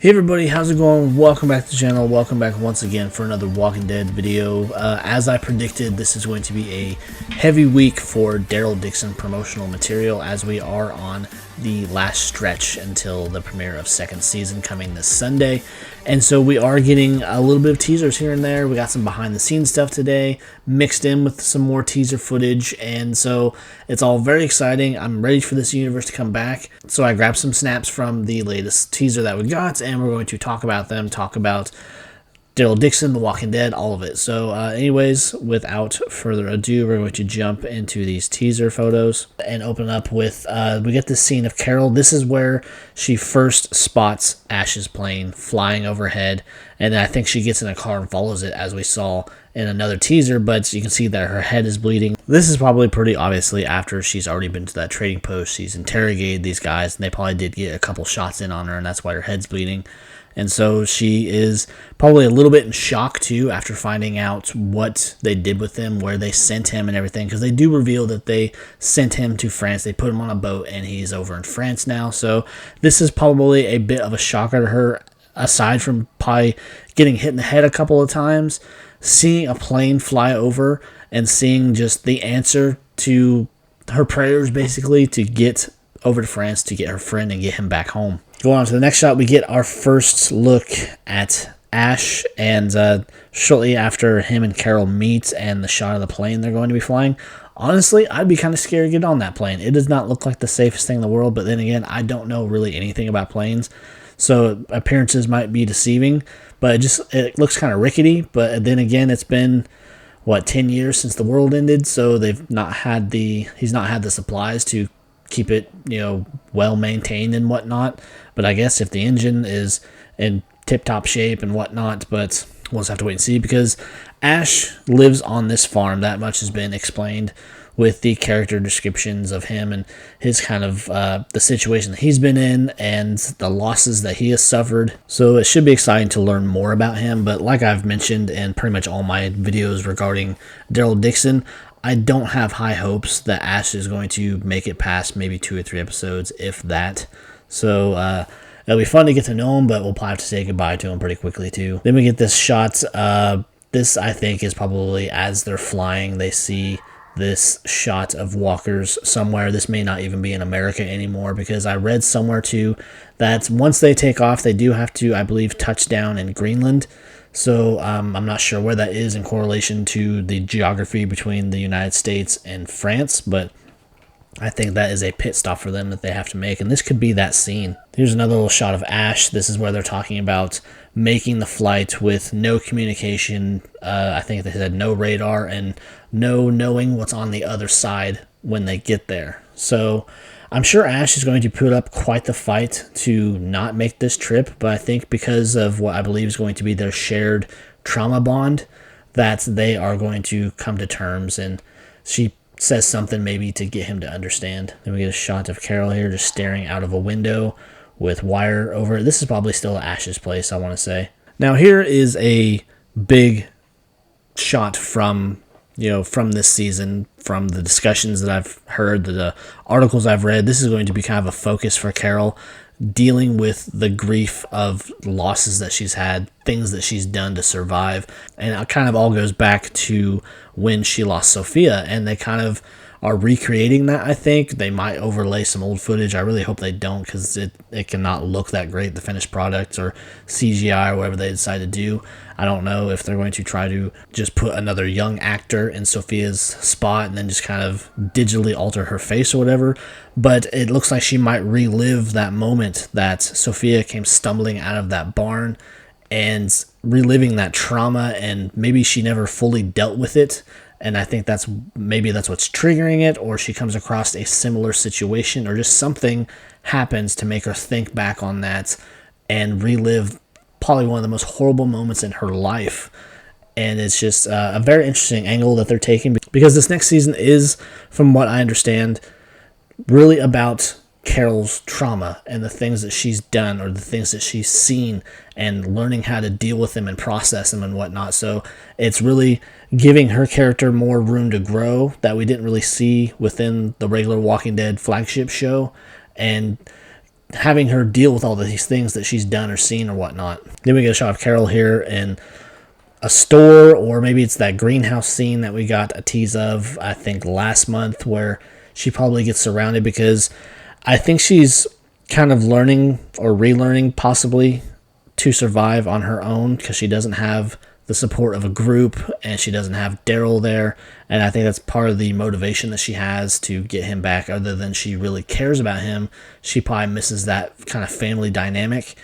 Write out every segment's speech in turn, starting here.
Hey everybody, how's it going? Welcome back to the channel. Welcome back once again for another Walking Dead video. As I predicted, this is going to be a heavy week for Daryl Dixon promotional material as we are on the last stretch until the premiere of second season coming this Sunday. And so we are getting a little bit of teasers here and there. We got some behind the scenes stuff today mixed in with some more teaser footage. And so it's all very exciting. I'm ready for this universe to come back. So I grabbed some snaps from the latest teaser that we got, and we're going to talk about them, talk about Daryl Dixon, The Walking Dead, all of it. So anyways, without further ado, we're going to jump into these teaser photos and open up with, we get this scene of Carol. This is where she first spots Ash's plane flying overhead, and I think she gets in a car and follows it as we saw in another teaser, but you can see that her head is bleeding. This is probably pretty obviously after she's already been to that trading post. She's interrogated these guys, and they probably did get a couple shots in on her, and that's why her head's bleeding. And so she is probably a little bit in shock, too, after finding out what they did with him, where they sent him and everything. Because they do reveal that they sent him to France. They put him on a boat, and he's over in France now. So this is probably a bit of a shocker to her, aside from probably getting hit in the head a couple of times. Seeing a plane fly over and seeing just the answer to her prayers, basically, to get over to France to get her friend and get him back home. Going on to the next shot, we get our first look at Ash, and shortly after him and Carol meet and the shot of the plane they're going to be flying, honestly, I'd be kind of scared to get on that plane. It does not look like the safest thing in the world, but then again, I don't know really anything about planes, so appearances might be deceiving, but it looks kind of rickety. But then again, it's been 10 years since the world ended, so he's not had the supplies to keep it, well maintained and whatnot. But I guess if the engine is in tip-top shape and whatnot, but we'll just have to wait and see, because Ash lives on this farm. That much has been explained with the character descriptions of him and his kind of the situation that he's been in and the losses that he has suffered. So it should be exciting to learn more about him. But like I've mentioned in pretty much all my videos regarding Daryl Dixon, I don't have high hopes that Ash is going to make it past maybe 2 or 3 episodes, if that. So it'll be fun to get to know him, but we'll probably have to say goodbye to him pretty quickly too. Then we get this shot. This, I think, is probably as they're flying, they see this shot of walkers somewhere. This may not even be in America anymore, because I read somewhere too that once they take off, they do have to, I believe, touch down in Greenland. So I'm not sure where that is in correlation to the geography between the United States and France, but I think that is a pit stop for them that they have to make, and this could be that scene. Here's another little shot of Ash. This is where they're talking about making the flight with no communication. I think they said no radar and no knowing what's on the other side when they get there. So I'm sure Ash is going to put up quite the fight to not make this trip, but I think because of what I believe is going to be their shared trauma bond, that they are going to come to terms, and she says something maybe to get him to understand. Then we get a shot of Carol here just staring out of a window with wire over it. This is probably still Ash's place, I want to say. Now here is a big shot from this season, from the discussions that I've heard, the articles I've read. This is going to be kind of a focus for Carol, dealing with the grief of losses that she's had, things that she's done to survive. And it kind of all goes back to when she lost Sophia, and they kind of are recreating that. I think they might overlay some old footage. I really hope they don't, because it cannot look that great, the finished product, or CGI or whatever they decide to do. I don't know if they're going to try to just put another young actor in Sophia's spot and then just kind of digitally alter her face or whatever. But it looks like she might relive that moment that Sophia came stumbling out of that barn, and reliving that trauma, and maybe she never fully dealt with it. And I think that's what's triggering it, or she comes across a similar situation, or just something happens to make her think back on that and relive probably one of the most horrible moments in her life. And it's just a very interesting angle that they're taking, because this next season is, from what I understand, really about Carol's trauma and the things that she's done, or the things that she's seen, and learning how to deal with them and process them and whatnot. So it's really giving her character more room to grow that we didn't really see within the regular Walking Dead flagship show, and having her deal with all these things that she's done or seen or whatnot. Then we get a shot of Carol here in a store, or maybe it's that greenhouse scene that we got a tease of, I think, last month, where she probably gets surrounded, because I think she's kind of learning or relearning possibly to survive on her own, because she doesn't have the support of a group and she doesn't have Daryl there. And I think that's part of the motivation that she has to get him back. Other than she really cares about him, she probably misses that kind of family dynamic.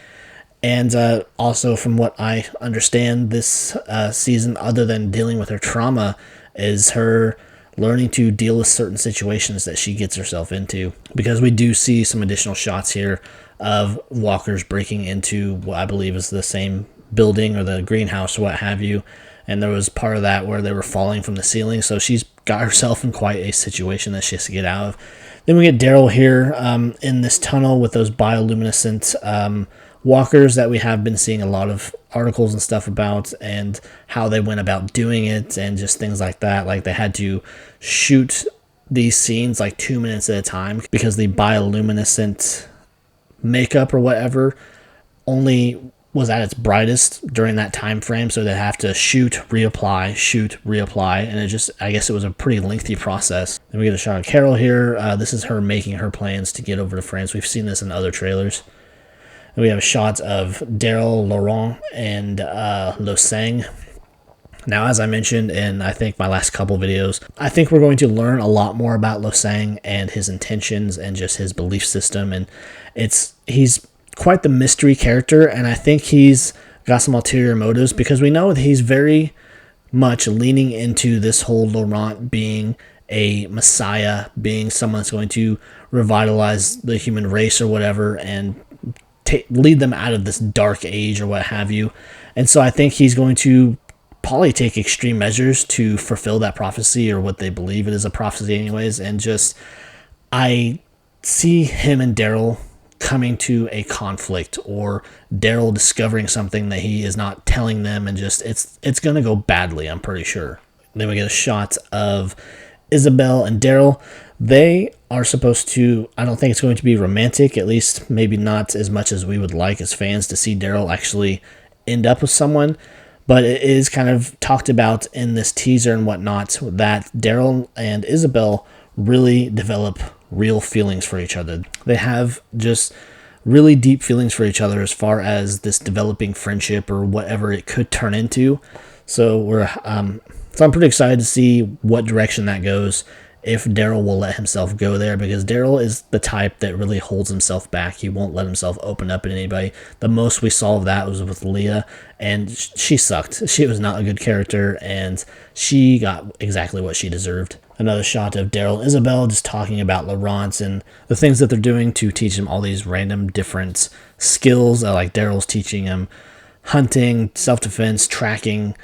And also, from what I understand, this season, other than dealing with her trauma, is her learning to deal with certain situations that she gets herself into. Because we do see some additional shots here of walkers breaking into what I believe is the same building or the greenhouse or what have you. And there was part of that where they were falling from the ceiling. So she's got herself in quite a situation that she has to get out of. Then we get Daryl here in this tunnel with those bioluminescent walkers that we have been seeing a lot of articles and stuff about, and how they went about doing it and just things like that. Like, they had to shoot these scenes like 2 minutes at a time because the bioluminescent makeup or whatever only was at its brightest during that time frame, so they have to shoot, reapply, and it just, I guess it was a pretty lengthy process. Then we get a shot of Carol here. This is her making her plans to get over to France. We've seen this in other trailers. And we have a shot of Daryl, Laurent, and Losang. Now, as I mentioned in, I think, my last couple videos, I think we're going to learn a lot more about Losang and his intentions and just his belief system. And he's quite the mystery character, and I think he's got some ulterior motives, because we know that he's very much leaning into this whole Laurent being a messiah, being someone that's going to revitalize the human race or whatever, and lead them out of this dark age or what have you. And so I think he's going to probably take extreme measures to fulfill that prophecy, or what they believe it is a prophecy anyways. And just, I see him and Daryl coming to a conflict, or Daryl discovering something that he is not telling them, and just it's going to go badly, I'm pretty sure. Then we get a shot of Isabel and Daryl. They are supposed to, I don't think it's going to be romantic, at least maybe not as much as we would like as fans to see Daryl actually end up with someone. But it is kind of talked about in this teaser and whatnot that Daryl and Isabel really develop real feelings for each other. They have just really deep feelings for each other as far as this developing friendship or whatever it could turn into. So I'm pretty excited to see what direction that goes, if Daryl will let himself go there, because Daryl is the type that really holds himself back. He won't let himself open up to anybody. The most we saw of that was with Leah, and she sucked. She was not a good character, and she got exactly what she deserved. Another shot of Daryl and Isabel just talking about Laurent and the things that they're doing to teach him all these random different skills. Like Daryl's teaching him hunting, self-defense, tracking,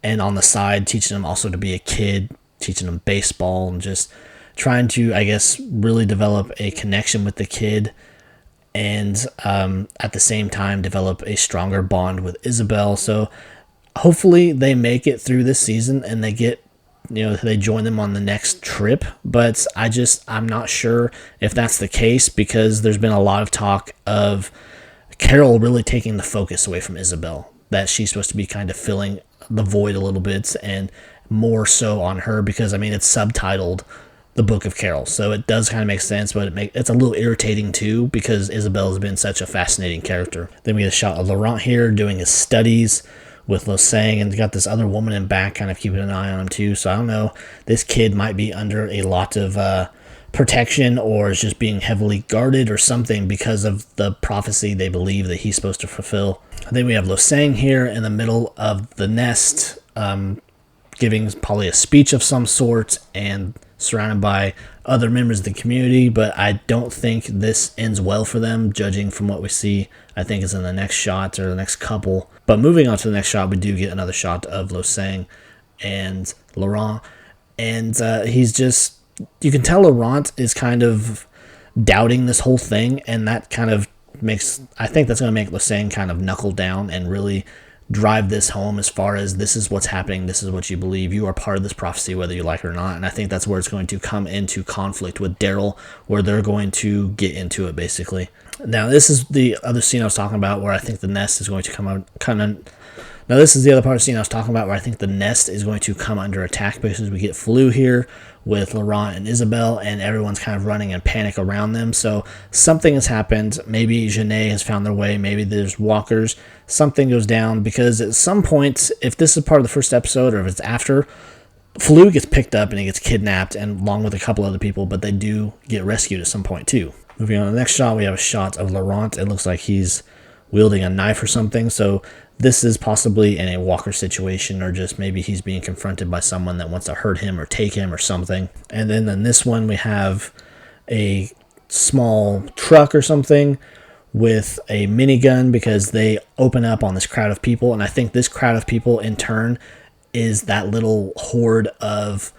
and on the side teaching him also to be a kid, teaching him baseball, and just trying to, I guess, really develop a connection with the kid, and at the same time develop a stronger bond with Isabel. So hopefully they make it through this season and they get, they join them on the next trip. But I'm not sure if that's the case, because there's been a lot of talk of Carol really taking the focus away from Isabel, that she's supposed to be kind of filling the void a little bit, and more so on her, because it's subtitled The Book of Carol, so it does kind of make sense, but it's a little irritating too, because Isabel has been such a fascinating character. Then we get a shot of Laurent here doing his studies with Losang, and got this other woman in back kind of keeping an eye on him too. So I don't know, this kid might be under a lot of protection, or is just being heavily guarded or something, because of the prophecy they believe that he's supposed to fulfill. And then we have Losang here in the middle of the nest, giving probably a speech of some sort, and surrounded by other members of the community. But I don't think this ends well for them, judging from what we see. I think is in the next shot, or the next couple. But moving on to the next shot, we do get another shot of Losang and Laurent, and he's just, you can tell Laurent is kind of doubting this whole thing, and that kind of makes, I think that's going to make Losang kind of knuckle down and really drive this home as far as this is what's happening, this is what you believe, you are part of this prophecy whether you like it or not. And I think that's where it's going to come into conflict with Daryl, where they're going to get into it basically. Now this is the other scene I was talking about where I think the nest is going to come out Now this is the other part of the scene I was talking about where I think the nest is going to come under attack because we get Fleur here with Laurent and Isabel, and everyone's kind of running in panic around them. So something has happened. Maybe Genet has found their way. Maybe there's walkers. Something goes down because at some point, if this is part of the first episode or if it's after, Fleur gets picked up and he gets kidnapped, and along with a couple other people, but they do get rescued at some point too. Moving on to the next shot, we have a shot of Laurent. It looks like he's wielding a knife or something. So this is possibly in a walker situation, or just maybe he's being confronted by someone that wants to hurt him or take him or something. And then in this one, we have a small truck or something with a minigun because they open up on this crowd of people. And I think this crowd of people in turn is that little horde of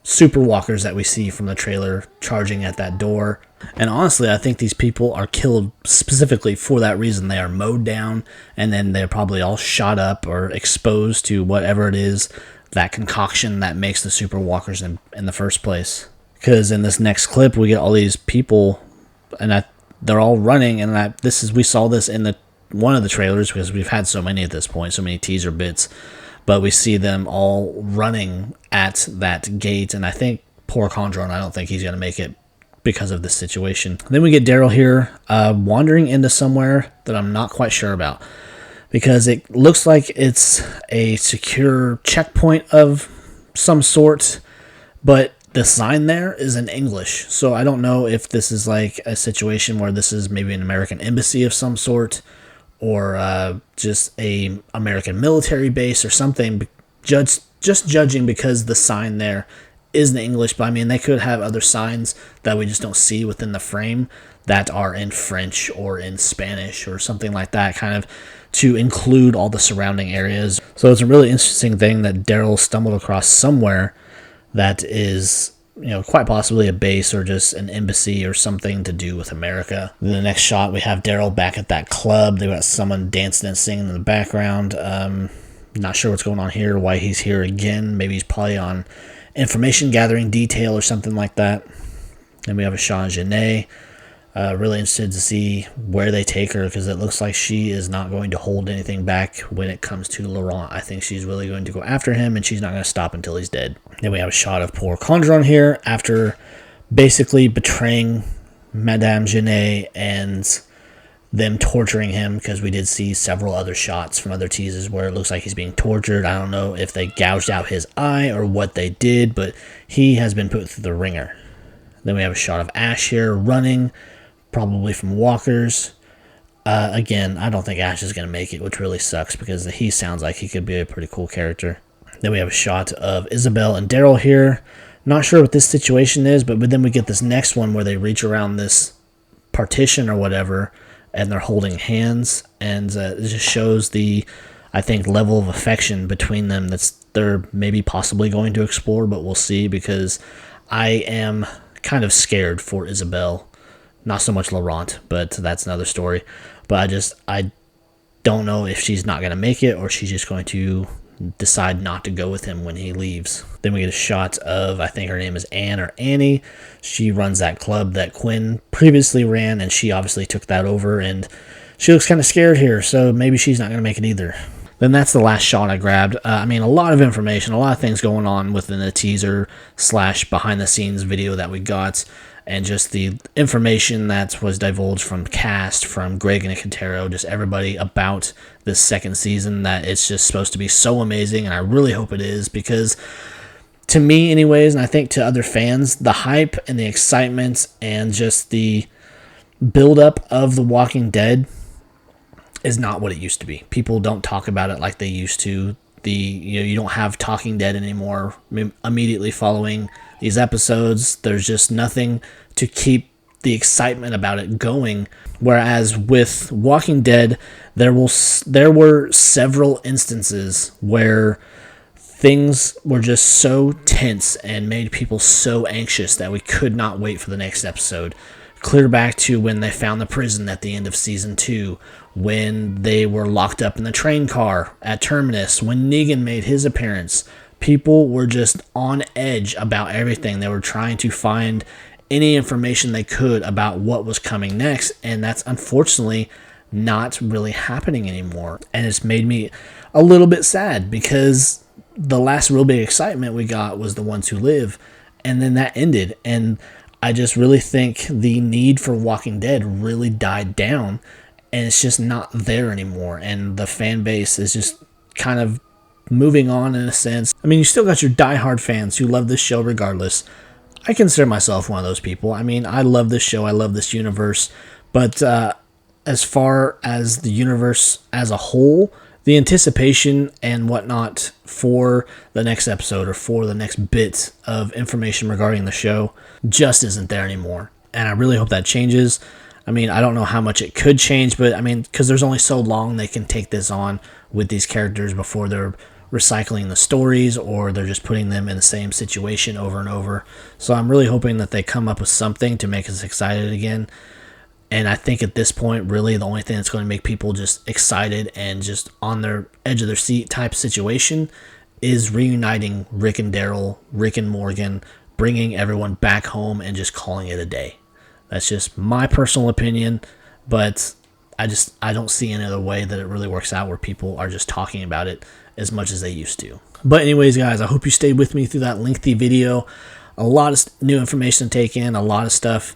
super walkers that we see from the trailer charging at that door. And honestly, I think these people are killed specifically for that reason. They are mowed down, and then they're probably all shot up or exposed to whatever it is, that concoction that makes the super walkers in the first place. Because in this next clip, we get all these people, and they're all running, and we saw this in one of the trailers because we've had so many at this point, so many teaser bits. But we see them all running at that gate, and I think poor Condron, I don't think he's going to make it because of this situation. Then we get Daryl here wandering into somewhere that I'm not quite sure about, because it looks like it's a secure checkpoint of some sort, but the sign there is in English. So I don't know if this is like a situation where this is maybe an American embassy of some sort, or just a American military base or something, just judging because the sign there is in English. But I mean, they could have other signs that we just don't see within the frame that are in French or in Spanish or something like that, kind of to include all the surrounding areas. So it's a really interesting thing that Daryl stumbled across somewhere that is, quite possibly a base or just an embassy or something to do with America. In the next shot, we have Daryl back at that club. They got someone dancing and singing in the background. Not sure what's going on here, why he's here again. Maybe he's probably on information gathering detail or something like that. Then we have a shot of Genet. Really interested to see where they take her, because it looks like she is not going to hold anything back when it comes to Laurent. I think she's really going to go after him, and she's not going to stop until he's dead. Then we have a shot of poor Condron here after basically betraying Madame Genet and them torturing him, because we did see several other shots from other teasers where it looks like he's being tortured. I don't know if they gouged out his eye or what they did, but he has been put through the ringer. Then we have a shot of Ash here running, probably from walkers. Again, I don't think Ash is going to make it, which really sucks because he sounds like he could be a pretty cool character. Then we have a shot of Isabel and Daryl here. Not sure what this situation is, but then we get this next one where they reach around this partition or whatever, and they're holding hands, and it just shows the, I think, level of affection between them they're maybe possibly going to explore, but we'll see, because I am kind of scared for Isabel. Not so much Laurent, but that's another story. But I don't know if she's not going to make it, or she's just going to decide not to go with him when he leaves. Then we get a shot of, I think her name is Anne or Annie. She runs that club that Quinn previously ran, and she obviously took that over, and she looks kind of scared here, so maybe she's not going to make it either. Then that's the last shot I grabbed. I mean, a lot of information, a lot of things going on within the teaser / behind the scenes video that we got, and just the information that was divulged from cast, from Greg and Nicotero, just everybody about this second season, that it's just supposed to be so amazing, and I really hope it is, because to me anyways, and I think to other fans, the hype and the excitement and just the buildup of The Walking Dead is not what it used to be. People don't talk about it like they used to. You don't have Talking Dead anymore immediately following these episodes. There's just nothing to keep the excitement about it going. Whereas with Walking Dead, there were several instances where things were just so tense and made people so anxious that we could not wait for the next episode. clear back to when they found the prison at the end of season 2, when they were locked up in the train car at Terminus, when Negan made his appearance. People were just on edge about everything. They were trying to find any information they could about what was coming next, and that's unfortunately not really happening anymore. And it's made me a little bit sad, because the last real big excitement we got was The Ones Who Live, and then that ended. And I just really think the need for Walking Dead really died down, and it's just not there anymore, and the fan base is just kind of moving on in a sense. I mean, you still got your diehard fans who love this show regardless. I consider myself one of those people. I mean, I love this show, I love this universe, but as far as the universe as a whole, the anticipation and whatnot for the next episode or for the next bit of information regarding the show just isn't there anymore. And I really hope that changes. I mean, I don't know how much it could change, but I mean, because there's only so long they can take this on with these characters before they're recycling the stories, or they're just putting them in the same situation over and over. So I'm really hoping that they come up with something to make us excited again. And I think at this point, really, the only thing that's going to make people just excited and just on their edge of their seat type situation is reuniting Rick and Daryl, Rick and Morgan, bringing everyone back home and just calling it a day. That's just my personal opinion, but I don't see any other way that it really works out where people are just talking about it as much as they used to. But anyways, guys, I hope you stayed with me through that lengthy video. A lot of new information to take in, a lot of stuff.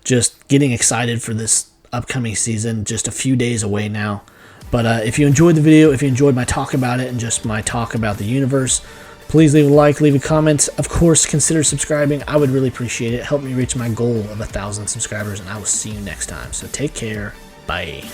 Just getting excited for this upcoming season, just a few days away now. But if you enjoyed the video, if you enjoyed my talk about it and just my talk about the universe, please leave a like, leave a comment. Of course, consider subscribing. I would really appreciate it. Help me reach my goal of 1,000 subscribers, and I will see you next time. So take care. Bye.